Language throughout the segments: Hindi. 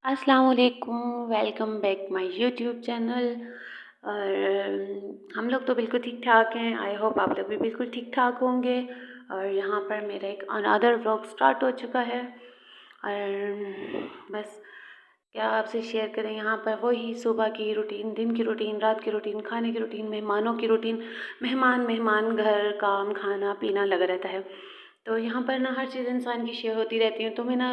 अस्सलाम वालेकुम, welcome back my YouTube channel. और हम लोग तो बिल्कुल ठीक ठाक हैं। आई होप आप लोग भी बिल्कुल ठीक ठाक होंगे। और यहाँ पर मेरा एक अनदर व्लॉग स्टार्ट हो चुका है। और बस क्या आपसे शेयर करें, यहाँ पर वही सुबह की रूटीन, दिन की रूटीन, रात की रूटीन, खाने की रूटीन, मेहमानों की रूटीन। मेहमान मेहमान, घर, काम, खाना पीना लगा रहता है। तो यहाँ पर ना हर चीज़ इंसान की शेयर होती रहती है। तो मैं ना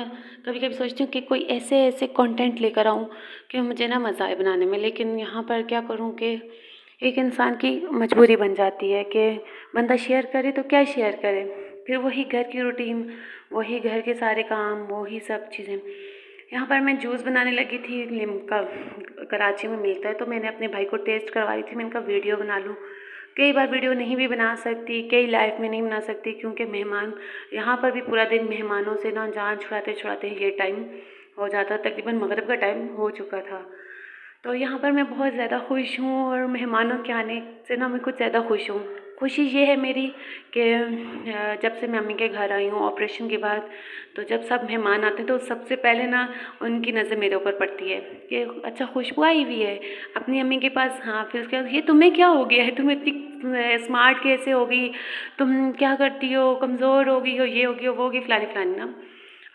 कभी कभी सोचती हूँ कि कोई ऐसे ऐसे कंटेंट लेकर आऊँ कि मुझे ना मज़ा आए बनाने में। लेकिन यहाँ पर क्या करूँ कि एक इंसान की मजबूरी बन जाती है कि बंदा शेयर करे तो क्या शेयर करे। फिर वही घर की रूटीन, वही घर के सारे काम, वही सब चीज़ें। यहाँ पर मैं जूस बनाने लगी थी लिम्का, कराची में मिलता है। तो मैंने अपने भाई को टेस्ट करवाई थी। मैंने कहा वीडियो बना लूँ। कई बार वीडियो नहीं भी बना सकती, कई लाइफ में नहीं बना सकती, क्योंकि मेहमान यहाँ पर भी पूरा दिन मेहमानों से ना जान छुड़ाते छुड़ाते ये टाइम हो जाता। तकरीबन मगरिब का टाइम हो चुका था। तो यहाँ पर मैं बहुत ज़्यादा खुश हूँ और मेहमानों के आने से ना मैं कुछ ज़्यादा खुश हूँ। खुशी ये है मेरी कि जब से मैं अम्मी के घर आई हूँ ऑपरेशन के बाद, तो जब सब मेहमान आते हैं तो सबसे पहले ना उनकी नज़र मेरे ऊपर पड़ती है कि अच्छा खुशबू आई हुई है अपनी अम्मी के पास। हाँ, फिर उसके बाद ये तुम्हें क्या हो गया है, तुम इतनी स्मार्ट कैसे हो गई, तुम क्या करती हो, कमज़ोर हो गई हो, ये हो गई हो, वो होगी, फलानी फलानी ना।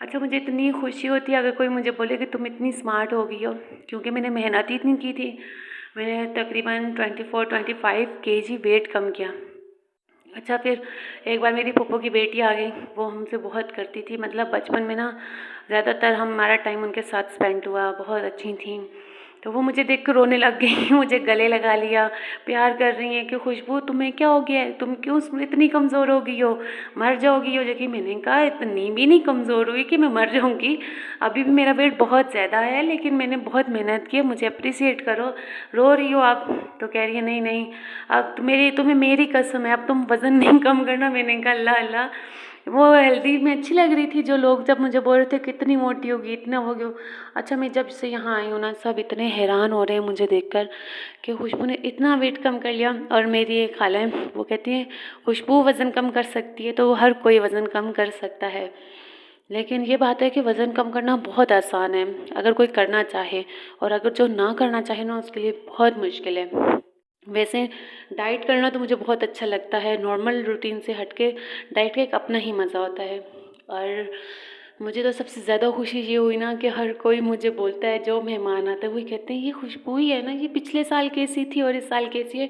अच्छा, मुझे इतनी खुशी होती है अगर कोई मुझे बोले कि तुम इतनी स्मार्ट हो गई हो, क्योंकि मैंने मेहनत ही इतनी की थी। मैंने तकरीबन 24-25 केजी वेट कम किया। अच्छा, फिर एक बार मेरी फूफो की बेटी आ गई। वो हमसे बहुत करती थी, मतलब बचपन में ना ज़्यादातर हमारा टाइम उनके साथ स्पेंड हुआ। बहुत अच्छी थी। तो वो मुझे देख कर रोने लग गई मुझे गले लगा लिया, प्यार कर रही हैं कि खुशबू तुम्हें क्या हो गया है, तुम क्यों इतनी कमज़ोर हो गई हो, मर जाओगी हो जाएगी। मैंने कहा इतनी भी नहीं कमज़ोर हुई कि मैं मर जाऊँगी। अभी भी मेरा वेट बहुत ज़्यादा है, लेकिन मैंने बहुत मेहनत की है, मुझे अप्रिसिएट करो। रो रही हो आप? तो कह रही है नहीं नहीं, अब तुम्हें मेरी कसम है, अब तुम वज़न नहीं कम करना। मैंने कहा अल्लाह अल्लाह। वो हेल्दी में अच्छी लग रही थी। जो लोग जब मुझे बोल रहे थे कितनी मोटी होगी, इतना हो गया। अच्छा, मैं जब से यहाँ आई हूँ ना, सब इतने हैरान हो रहे हैं मुझे देखकर कि खुशबू ने इतना वेट कम कर लिया। और मेरी एक खाला है, वो कहती हैं खुशबू वज़न कम कर सकती है, तो हर कोई वज़न कम कर सकता है। लेकिन ये बात है कि वज़न कम करना बहुत आसान है अगर कोई करना चाहे, और अगर जो ना करना चाहे ना उसके लिए बहुत मुश्किल है। वैसे डाइट करना तो मुझे बहुत अच्छा लगता है। नॉर्मल रूटीन से हट के डाइट का एक अपना ही मज़ा होता है। और मुझे तो सबसे ज़्यादा खुशी ये हुई ना कि हर कोई मुझे बोलता है, जो मेहमान आता है वही कहते हैं ये खुशबू ही है ना, ये पिछले साल कैसी थी और इस साल कैसी है।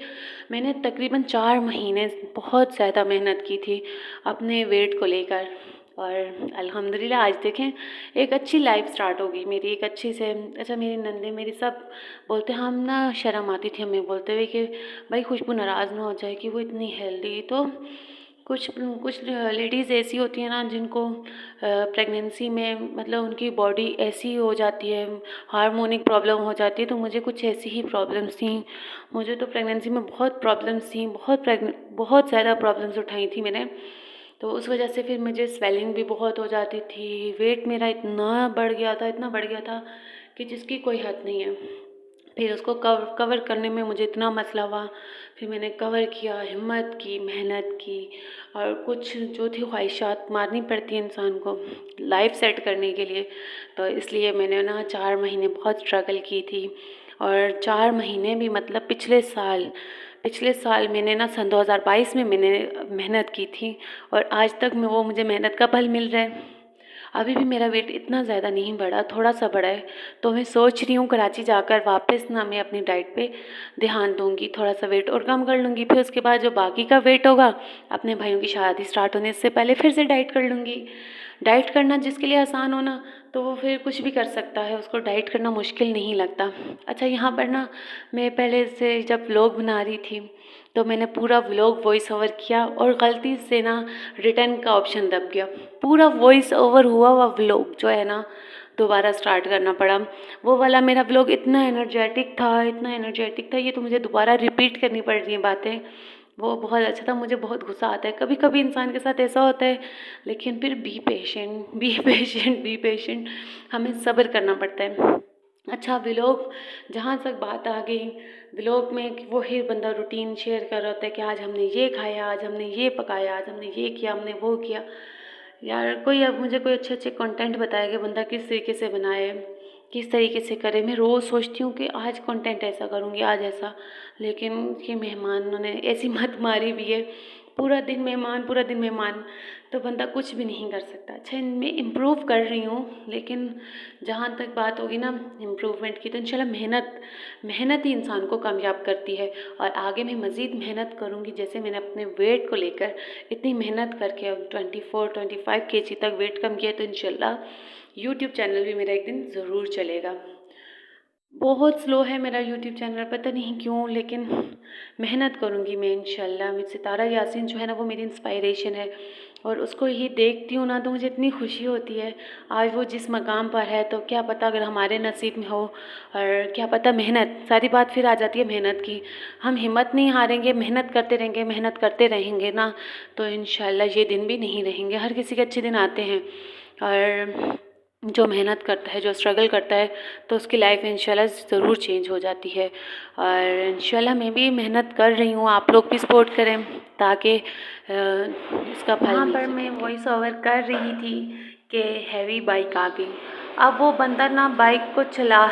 मैंने तकरीबन 4 महीने बहुत ज़्यादा मेहनत की थी अपने वेट को लेकर। और अल्हम्दुलिल्लाह आज देखें एक अच्छी लाइफ स्टार्ट होगी मेरी, एक अच्छी से। अच्छा, मेरी नंदे मेरी सब बोलते हैं, हम ना शर्म आती थी हमें बोलते हुए कि भाई खुशबू नाराज़ ना हो जाए कि वो इतनी हेल्दी। तो कुछ कुछ लेडीज़ ऐसी होती हैं ना जिनको प्रेगनेंसी में मतलब उनकी बॉडी ऐसी हो जाती है, हार्मोनिक प्रॉब्लम हो जाती है। तो मुझे कुछ ऐसी ही प्रॉब्लम्स थी। मुझे तो प्रेगनेंसी में बहुत प्रॉब्लम्स थी, बहुत ज़्यादा प्रॉब्लम्स उठाई थी मैंने। तो उस वजह से फिर मुझे स्वेलिंग भी बहुत हो जाती थी। वेट मेरा इतना बढ़ गया था, इतना बढ़ गया था कि जिसकी कोई हद नहीं है। फिर उसको कवर करने में मुझे इतना मसला हुआ। फिर मैंने कवर किया, हिम्मत की, मेहनत की, और कुछ जो थी ख्वाहिशात मारनी पड़ती है इंसान को लाइफ सेट करने के लिए। तो इसलिए मैंने ना 4 महीने बहुत स्ट्रगल की थी। और 4 महीने भी मतलब पिछले साल मैंने ना सन 2022 में मैंने मेहनत की थी, और आज तक में वो मुझे मेहनत का फल मिल रहा है। अभी भी मेरा वेट इतना ज़्यादा नहीं बढ़ा, थोड़ा सा बढ़ा है। तो मैं सोच रही हूँ कराची जाकर वापस ना मैं अपनी डाइट पे ध्यान दूँगी, थोड़ा सा वेट और कम कर लूँगी। फिर उसके बाद जो बाकी का वेट होगा, अपने भाइयों की शादी स्टार्ट होने से पहले फिर से डाइट कर लूँगी। डाइट करना जिसके लिए आसान हो ना, तो वो फिर कुछ भी कर सकता है, उसको डाइट करना मुश्किल नहीं लगता। अच्छा, यहाँ पर ना मैं पहले से जब व्लॉग बना रही थी, तो मैंने पूरा व्लॉग वॉइस ओवर किया और गलती से ना रिटर्न का ऑप्शन दब गया। पूरा वॉइस ओवर हुआ हुआ व्लॉग जो है ना दोबारा स्टार्ट करना पड़ा। वो वाला मेरा व्लॉग इतना एनर्जेटिक था, इतना एनर्जेटिक था, ये तो मुझे दोबारा रिपीट करनी पड़ रही हैं बातें। वो बहुत अच्छा था। मुझे बहुत गुस्सा आता है कभी कभी इंसान के साथ ऐसा होता है, लेकिन फिर be patient be patient be patient, हमें सब्र करना पड़ता है। अच्छा, व्लॉग जहाँ तक बात आ गई, व्लॉग में वो ही बंदा रूटीन शेयर कर रहा होता है कि आज हमने ये खाया, आज हमने ये पकाया, आज हमने ये किया, हमने वो किया। यार कोई अब मुझे कोई अच्छे अच्छे कंटेंट बताए कि बंदा किस तरीके से बनाए, किस तरीके से करें। मैं रोज़ सोचती हूँ कि आज कंटेंट ऐसा करूँगी, आज ऐसा, लेकिन ये मेहमानों ने ऐसी मत मारी भी है, पूरा दिन मेहमान, पूरा दिन मेहमान, तो बंदा कुछ भी नहीं कर सकता। अच्छा, इनमें इम्प्रूव कर रही हूँ, लेकिन जहाँ तक बात होगी ना इम्प्रूवमेंट की, तो इंशाल्लाह मेहनत ही इंसान को कामयाब करती है। और आगे मैं मज़ीद मेहनत करूँगी। जैसे मैंने अपने वेट को लेकर इतनी मेहनत करके अब 24-25 केजी तक वेट कम किया, तो इंशाल्लाह यूट्यूब चैनल भी मेरा एक दिन ज़रूर चलेगा। बहुत स्लो है मेरा यूट्यूब चैनल, पता नहीं क्यों, लेकिन मेहनत करूँगी मैं इंशाल्लाह। सितारा यासीन जो है ना, वो मेरी इंस्पायरेशन है, और उसको ही देखती हूँ ना तो मुझे इतनी खुशी होती है। आज वो जिस मकाम पर है, तो क्या पता अगर हमारे नसीब में हो, और क्या पता मेहनत, सारी बात फिर आ जाती है मेहनत की। हम हिम्मत नहीं हारेंगे, मेहनत करते रहेंगे ना, तो इंशाल्लाह ये दिन भी नहीं रहेंगे। हर किसी के अच्छे दिन आते हैं, और जो मेहनत करता है, जो स्ट्रगल करता है, तो उसकी लाइफ इंशाल्लाह ज़रूर चेंज हो जाती है। और इंशाल्लाह मैं भी मेहनत कर रही हूँ, आप लोग भी सपोर्ट करें ताकि इसका फल यहाँ पर मैं वॉइस ओवर कर रही थी कि हैवी बाइक आ गई। अब वो बंदा ना बाइक को चला,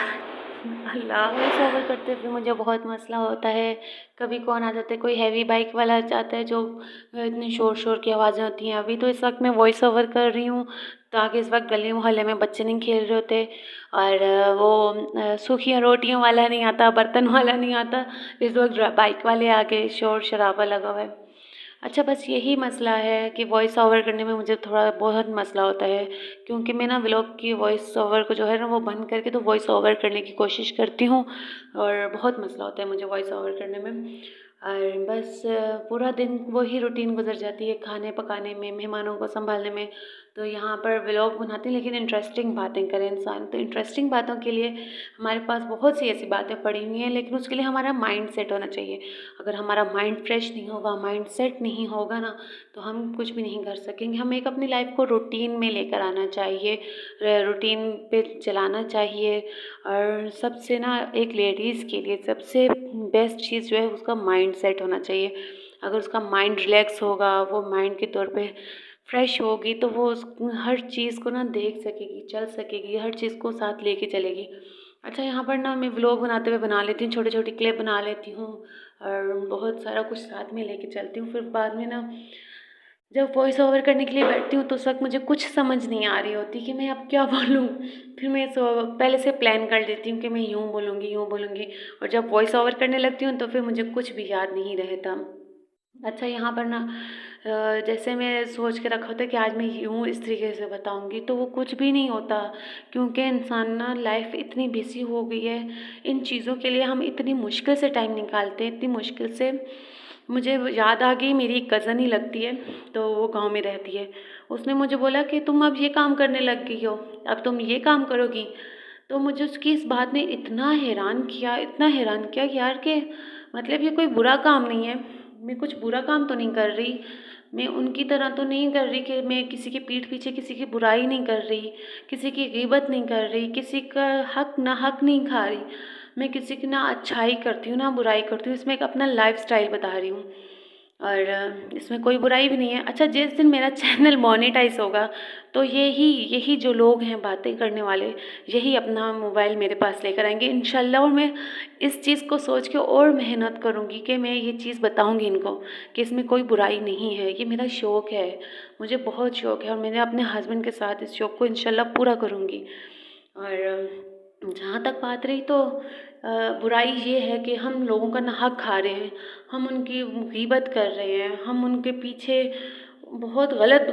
अल्लाह, वॉइस ओवर करते हुए मुझे बहुत मसला होता है। कभी कौन आ जाता है, कोई हैवी बाइक वाला आ जाता है, जो इतनी शोर की आवाज़ें होती हैं। अभी तो इस वक्त मैं वॉइस ओवर कर रही हूँ, ताकि इस वक्त गली मोहल्ले में बच्चे नहीं खेल रहे होते, और वो सूखियाँ रोटियों वाला नहीं आता, बर्तन वाला नहीं आता, इस वक्त बाइक वाले आ गए, शोर शराबा लगा हुआ है। अच्छा, बस यही मसला है कि वॉइस ओवर करने में मुझे थोड़ा बहुत मसला होता है, क्योंकि मैं ना व्लॉग की वॉइस ओवर को जो है ना वो बंद करके तो वॉइस ओवर करने की कोशिश करती हूँ, और बहुत मसला होता है मुझे वॉइस ओवर करने में। और बस पूरा दिन वही रूटीन गुजर जाती है, खाने पकाने में, मेहमानों को संभालने में। तो यहाँ पर व्लॉग बनाते हैं, लेकिन इंटरेस्टिंग बातें करें इंसान। तो इंटरेस्टिंग बातों के लिए हमारे पास बहुत सी ऐसी बातें पड़ी हुई हैं, लेकिन उसके लिए हमारा माइंड सेट होना चाहिए। अगर हमारा माइंड फ्रेश नहीं होगा, माइंड सेट नहीं होगा ना, तो हम कुछ भी नहीं कर सकेंगे। हमें एक अपनी लाइफ को रूटीन में लेकर आना चाहिए, रूटीन पे चलाना चाहिए। और सबसे ना एक लेडीज़ के लिए सबसे बेस्ट चीज़ जो है उसका माइंड सेट होना चाहिए। अगर उसका माइंड रिलैक्स होगा, वो माइंड के तौर पे फ्रेश होगी, तो वो उस हर चीज़ को ना देख सकेगी, चल सकेगी, हर चीज़ को साथ लेके चलेगी। अच्छा, यहाँ पर ना मैं व्लॉग बनाते हुए बना लेती हूँ, छोटे छोटे क्लिप बना लेती हूँ, और बहुत सारा कुछ साथ में लेके चलती हूँ। फिर बाद में ना जब वॉइस ओवर करने के लिए बैठती हूँ, तो उस वक्त मुझे कुछ समझ नहीं आ रही होती कि मैं अब क्या बोलूँ। फिर मैं पहले से प्लान कर लेती हूँ कि मैं यूँ बोलूँगी, और जब वॉइस ओवर करने लगती हूँ तो फिर मुझे कुछ भी याद नहीं रहता। अच्छा, यहाँ पर ना जैसे मैं सोच के रखा होता है कि आज मैं यूँ इस तरीके से बताऊँगी, तो वो कुछ भी नहीं होता, क्योंकि इंसान ना लाइफ इतनी बिजी हो गई है, इन चीज़ों के लिए हम इतनी मुश्किल से टाइम निकालते हैं, इतनी मुश्किल से। मुझे याद आ गई, मेरी एक कज़न ही लगती है, तो वो गांव में रहती है। उसने मुझे बोला कि तुम अब ये काम करने लग गई हो, अब तुम ये काम करोगी। तो मुझे उसकी इस बात ने इतना हैरान किया, कि यार कि मतलब ये कोई बुरा काम नहीं है, मैं कुछ बुरा काम तो नहीं कर रही, मैं उनकी तरह तो नहीं कर रही कि मैं किसी की पीठ पीछे किसी की बुराई नहीं कर रही, किसी की गीबत नहीं कर रही, किसी का हक नहीं खा रही। मैं किसी की ना अच्छाई करती हूँ ना बुराई करती हूँ, इसमें एक अपना लाइफस्टाइल बता रही हूँ, और इसमें कोई बुराई भी नहीं है। अच्छा, जिस दिन मेरा चैनल मोनेटाइज होगा, तो यही जो लोग हैं बातें करने वाले, यही अपना मोबाइल मेरे पास लेकर आएंगे इंशाल्लाह। और मैं इस चीज़ को सोच के और मेहनत करूँगी कि मैं ये चीज़ बताऊँगी इनको कि इसमें कोई बुराई नहीं है, ये मेरा शौक़ है, मुझे बहुत शौक़ है, और मैंने अपने हस्बैंड के साथ इस शौक़ को इंशाल्लाह पूरा करूँगी। और जहाँ तक बात रही, तो बुराई ये है कि हम लोगों का ना हक खा रहे हैं, हम उनकी गीबत कर रहे हैं, हम उनके पीछे बहुत गलत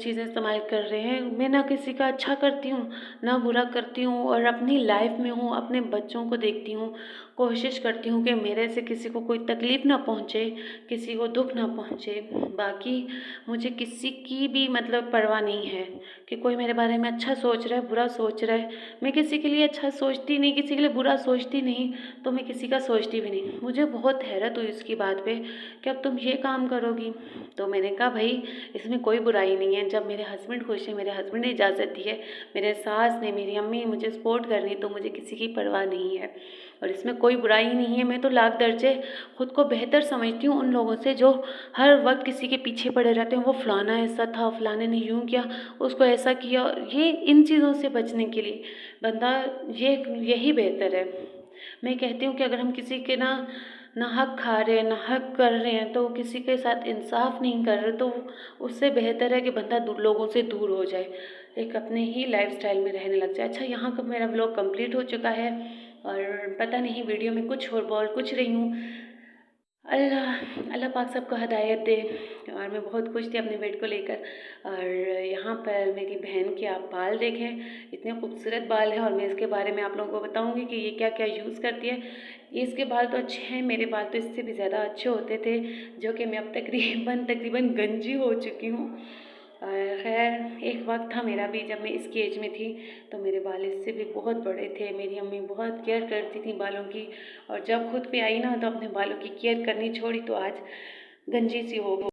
चीज़ें इस्तेमाल कर रहे हैं। मैं ना किसी का अच्छा करती हूँ, ना बुरा करती हूँ, और अपनी लाइफ में हूँ, अपने बच्चों को देखती हूँ, कोशिश करती हूँ कि मेरे से किसी को कोई तकलीफ़ ना पहुँचे, किसी को दुख ना पहुँचे। बाकी मुझे किसी की भी मतलब परवाह नहीं है कि कोई मेरे बारे में अच्छा सोच रहा है, बुरा सोच रहा है। मैं किसी के लिए अच्छा सोचती नहीं, किसी के लिए बुरा सोचती नहीं, तो मैं किसी का सोचती भी नहीं। मुझे बहुत हैरत हुई उसकी बात पे कि अब तुम ये काम करोगी। तो मैंने कहा भाई इसमें कोई बुराई नहीं है। जब मेरे हस्बैंड खुश हैं, मेरे हस्बैंड ने इजाज़त दी है, मेरे सास ने, मेरी अम्मी मुझे सपोर्ट कर रही, तो मुझे किसी की परवाह नहीं है और इसमें कोई बुराई नहीं है। मैं तो लाख दर्जे खुद को बेहतर समझती हूँ उन लोगों से जो हर वक्त किसी के पीछे पड़े रहते हैं। वो फलाना ऐसा था, फलाने ने यूँ किया, उसको ऐसा किया। ये इन चीज़ों से बचने के लिए बंदा यही बेहतर है। मैं कहती हूँ कि अगर हम किसी के ना हक खा रहे हैं, ना हक कर रहे हैं, तो किसी के साथ इंसाफ नहीं कर रहे, तो उससे बेहतर है कि बंदा लोगों से दूर हो जाए, एक अपने ही लाइफस्टाइल में रहने लग जाए। अच्छा, यहाँ का मेरा व्लॉग कंप्लीट हो चुका है और पता नहीं वीडियो में कुछ और बोल कुछ रही हूँ। अल्लाह पाक सबको हिदायत दे। और मैं बहुत खुश थी अपने बेड को लेकर। और यहाँ पर मेरी बहन के आप बाल देखें, इतने खूबसूरत बाल हैं और मैं इसके बारे में आप लोगों को बताऊँगी कि ये क्या क्या यूज़ करती है। ये इसके बाल तो अच्छे हैं, मेरे बाल तो इससे भी ज़्यादा अच्छे होते थे, जो कि मैं अब तकरीबन गंजी हो चुकी हूँ। और खैर, एक वक्त था मेरा भी जब मैं इसकी एज में थी, तो मेरे बाल इससे भी बहुत बड़े थे। मेरी अम्मी बहुत केयर करती थी बालों की, और जब खुद पे आई ना तो अपने बालों की केयर करनी छोड़ी, तो आज गंजी सी हो गई।